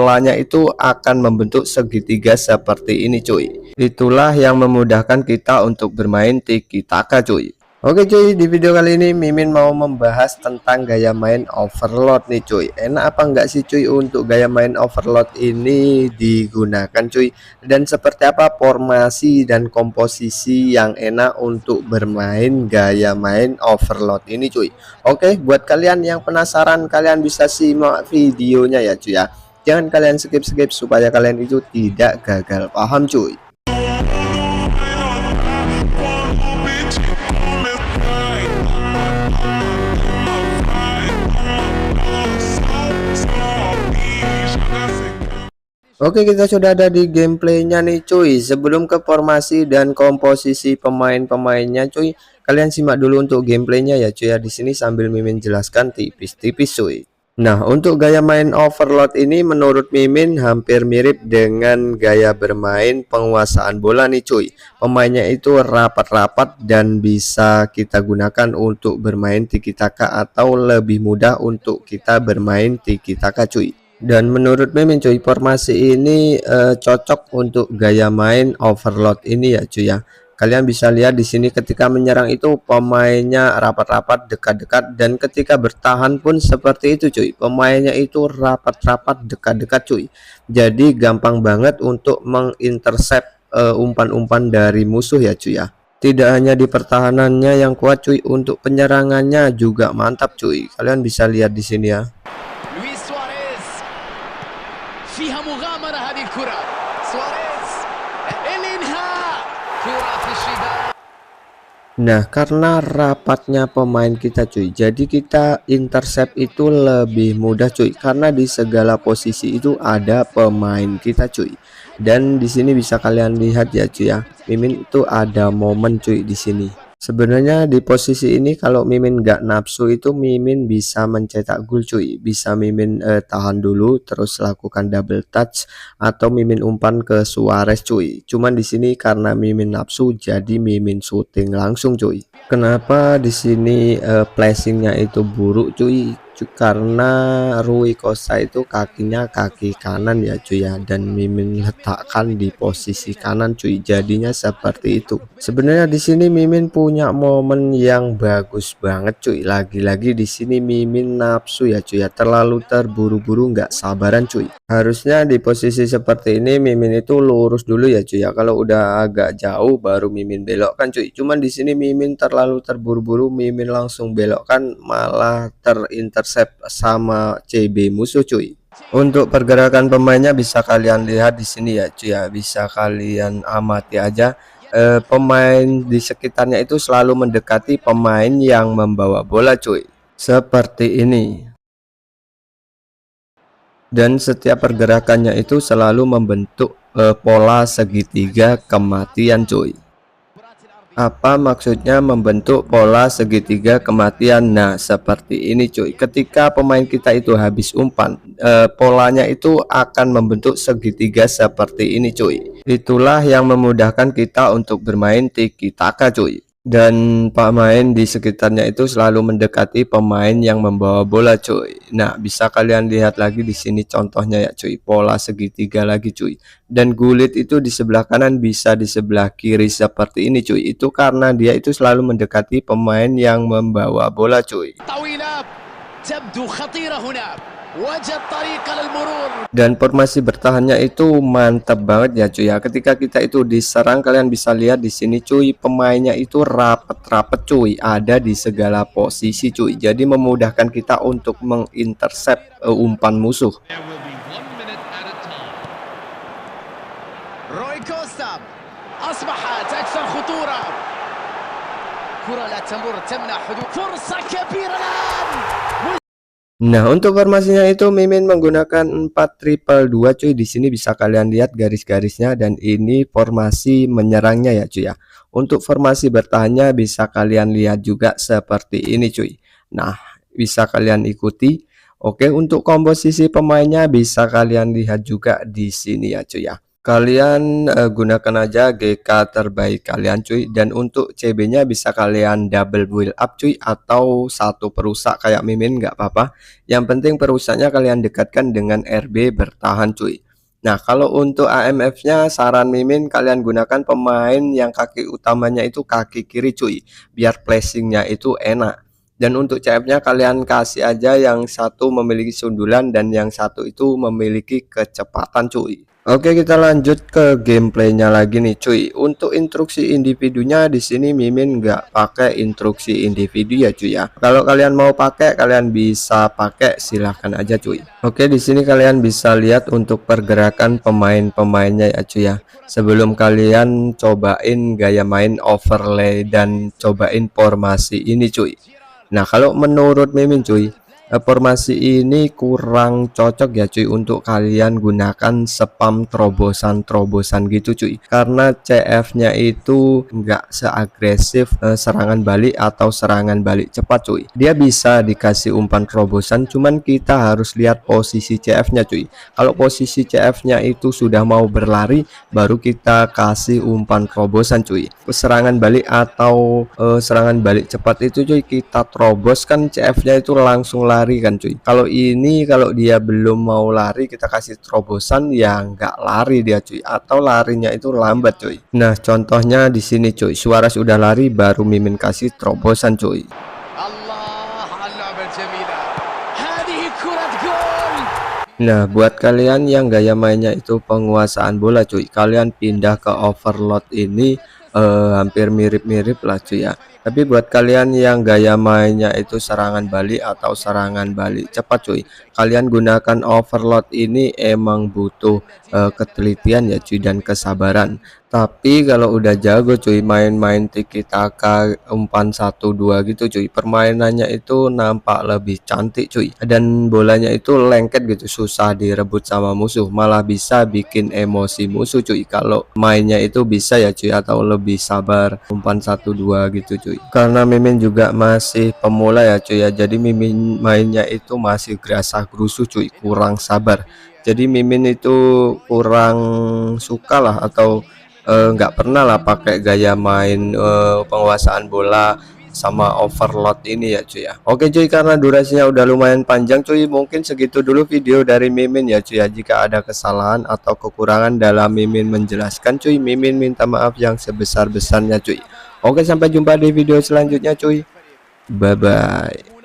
polanya itu akan membentuk segitiga seperti ini cuy. Itulah yang memudahkan kita untuk bermain tiki taka cuy. Oke cuy, di video kali ini Mimin mau membahas tentang gaya main overload nih cuy. Enak apa enggak sih cuy untuk gaya main overload ini digunakan cuy? Dan seperti apa formasi dan komposisi yang enak untuk bermain gaya main overload ini cuy. Oke, buat kalian yang penasaran, kalian bisa simak videonya ya cuy ya. Jangan kalian skip-skip supaya kalian itu tidak gagal paham cuy. Oke, kita sudah ada di gameplaynya nih cuy. Sebelum ke formasi dan komposisi pemain-pemainnya cuy, kalian simak dulu untuk gameplaynya ya cuy ya. Di sini sambil Mimin jelaskan tipis-tipis cuy. Nah, untuk gaya main overload ini menurut Mimin hampir mirip dengan gaya bermain penguasaan bola nih cuy. Pemainnya itu rapat-rapat dan bisa kita gunakan untuk bermain tiki taka atau lebih mudah untuk kita bermain tiki taka cuy. Dan menurut Mimin cuy, formasi ini cocok untuk gaya main overload ini ya cuy ya. Kalian bisa lihat di sini ketika menyerang itu pemainnya rapat-rapat, dekat-dekat, dan ketika bertahan pun seperti itu cuy. Pemainnya itu rapat-rapat, dekat-dekat cuy. Jadi gampang banget untuk mengintercept umpan-umpan dari musuh ya cuy ya. Tidak hanya di pertahanannya yang kuat cuy, untuk penyerangannya juga mantap cuy. Kalian bisa lihat di sini ya. فيها مغامرة هذه الكرة سواريز الانهاء كرة في الشباك. Nah, karena rapatnya pemain kita cuy, jadi kita intercept itu lebih mudah cuy, karena di segala posisi itu ada pemain kita cuy. Dan di sini bisa kalian lihat ya cuy ya, Mimin itu ada momen cuy di sini. Sebenarnya di posisi ini kalau Mimin nggak nafsu itu Mimin bisa mencetak gol cuy, bisa Mimin tahan dulu terus lakukan double touch atau Mimin umpan ke Suarez cuy. Cuman di sini karena Mimin nafsu jadi Mimin syuting langsung cuy. Kenapa di sini placingnya itu buruk cuy? Karena Rui Costa itu kakinya kaki kanan ya cuy ya, dan Mimin letakkan di posisi kanan cuy, jadinya seperti itu. Sebenarnya di sini Mimin punya momen yang bagus banget cuy. Lagi-lagi di sini Mimin nafsu ya cuy ya, terlalu terburu-buru nggak sabaran cuy. Harusnya di posisi seperti ini Mimin itu lurus dulu ya cuy ya. Kalau udah agak jauh baru Mimin belokkan cuy. Cuman di sini Mimin terlalu terburu-buru, Mimin langsung belokkan malah terintercept sama CB musuh cuy. Untuk pergerakan pemainnya bisa kalian lihat di sini ya cuy ya, bisa kalian amati aja. Pemain di sekitarnya itu selalu mendekati pemain yang membawa bola cuy, seperti ini. Dan setiap pergerakannya itu selalu membentuk pola segitiga kematian cuy. Apa maksudnya membentuk pola segitiga kematian? Nah, seperti ini cuy. Ketika pemain kita itu habis umpan, polanya itu akan membentuk segitiga seperti ini cuy. Itulah yang memudahkan kita untuk bermain tiki taka cuy. Dan pemain di sekitarnya itu selalu mendekati pemain yang membawa bola cuy. Nah, bisa kalian lihat lagi di sini contohnya ya cuy, pola segitiga lagi cuy. Dan gulit itu di sebelah kanan, bisa di sebelah kiri seperti ini cuy. Itu karena dia itu selalu mendekati pemain yang membawa bola cuy. Dan formasi bertahannya itu mantap banget ya cuy ya. Ketika kita itu diserang, kalian bisa lihat di sini cuy, pemainnya itu rapet-rapet cuy, ada di segala posisi cuy. Jadi memudahkan kita untuk mengintercept umpan musuh. روي كوستا أصبحت أكثر خطورة كرة لا تمر تمنع حدود فرصة كبيرة الآن. Nah, untuk formasinya itu Mimin menggunakan 4-2-2 cuy. Di sini bisa kalian lihat garis-garisnya, dan ini formasi menyerangnya ya cuy ya. Untuk formasi bertahannya bisa kalian lihat juga seperti ini cuy. Nah, bisa kalian ikuti. Oke, untuk komposisi pemainnya bisa kalian lihat juga di sini ya cuy ya. Kalian gunakan aja GK terbaik kalian cuy, dan untuk CB-nya bisa kalian double build up cuy, atau satu perusak kayak Mimin nggak apa-apa. Yang penting perusaknya kalian dekatkan dengan RB bertahan cuy. Nah, kalau untuk AMF-nya saran Mimin kalian gunakan pemain yang kaki utamanya itu kaki kiri cuy, biar placingnya itu enak. Dan untuk CF-nya kalian kasih aja yang satu memiliki sundulan dan yang satu itu memiliki kecepatan cuy. Oke, kita lanjut ke gameplaynya lagi nih cuy. Untuk instruksi individunya di sini Mimin nggak pakai instruksi individu ya cuy ya. Kalau kalian mau pakai kalian bisa pakai, silahkan aja cuy. Oke, di sini kalian bisa lihat untuk pergerakan pemain-pemainnya ya cuy ya. Sebelum kalian cobain gaya main overlay dan cobain formasi ini cuy. Nah, kalau menurut Mimin cuy, formasi ini kurang cocok ya cuy untuk kalian gunakan spam terobosan gitu cuy, karena CF-nya itu enggak seagresif serangan balik atau serangan balik cepat cuy. Dia bisa dikasih umpan terobosan, cuman kita harus lihat posisi CF-nya cuy. Kalau posisi CF-nya itu sudah mau berlari, baru kita kasih umpan terobosan cuy. Serangan balik atau serangan balik cepat itu cuy, kita terobos kan CF-nya itu langsung lari kan cuy. Kalau ini kalau dia belum mau lari kita kasih terobosan ya nggak lari dia cuy, atau larinya itu lambat cuy. Nah, contohnya di sini cuy, Suarez udah lari baru Mimin kasih terobosan cuy. الله على اللعبة الجميلة هذه كرة جول. Nah, buat kalian yang gaya mainnya itu penguasaan bola cuy, kalian pindah ke overload ini hampir mirip-mirip lah cuy ya. Tapi buat kalian yang gaya mainnya itu serangan balik atau serangan balik cepat cuy, kalian gunakan overload ini emang butuh ketelitian ya cuy dan kesabaran. Tapi kalau udah jago cuy main-main tiki taka umpan 1-2 gitu cuy, permainannya itu nampak lebih cantik cuy, dan bolanya itu lengket gitu, susah direbut sama musuh, malah bisa bikin emosi musuh cuy kalau mainnya itu bisa ya cuy, atau lebih sabar umpan 1-2 gitu cuy. Karena Mimin juga masih pemula ya cuy ya, jadi Mimin mainnya itu masih gerasa gerusu cuy, kurang sabar. Jadi Mimin itu kurang suka lah, atau nggak pernah lah pakai gaya main penguasaan bola sama overload ini ya cuy ya. Oke cuy, karena durasinya udah lumayan panjang cuy, mungkin segitu dulu video dari Mimin ya cuy ya. Jika ada kesalahan atau kekurangan dalam Mimin menjelaskan cuy, Mimin minta maaf yang sebesar-besarnya cuy. Oke, sampai jumpa di video selanjutnya cuy. Bye bye.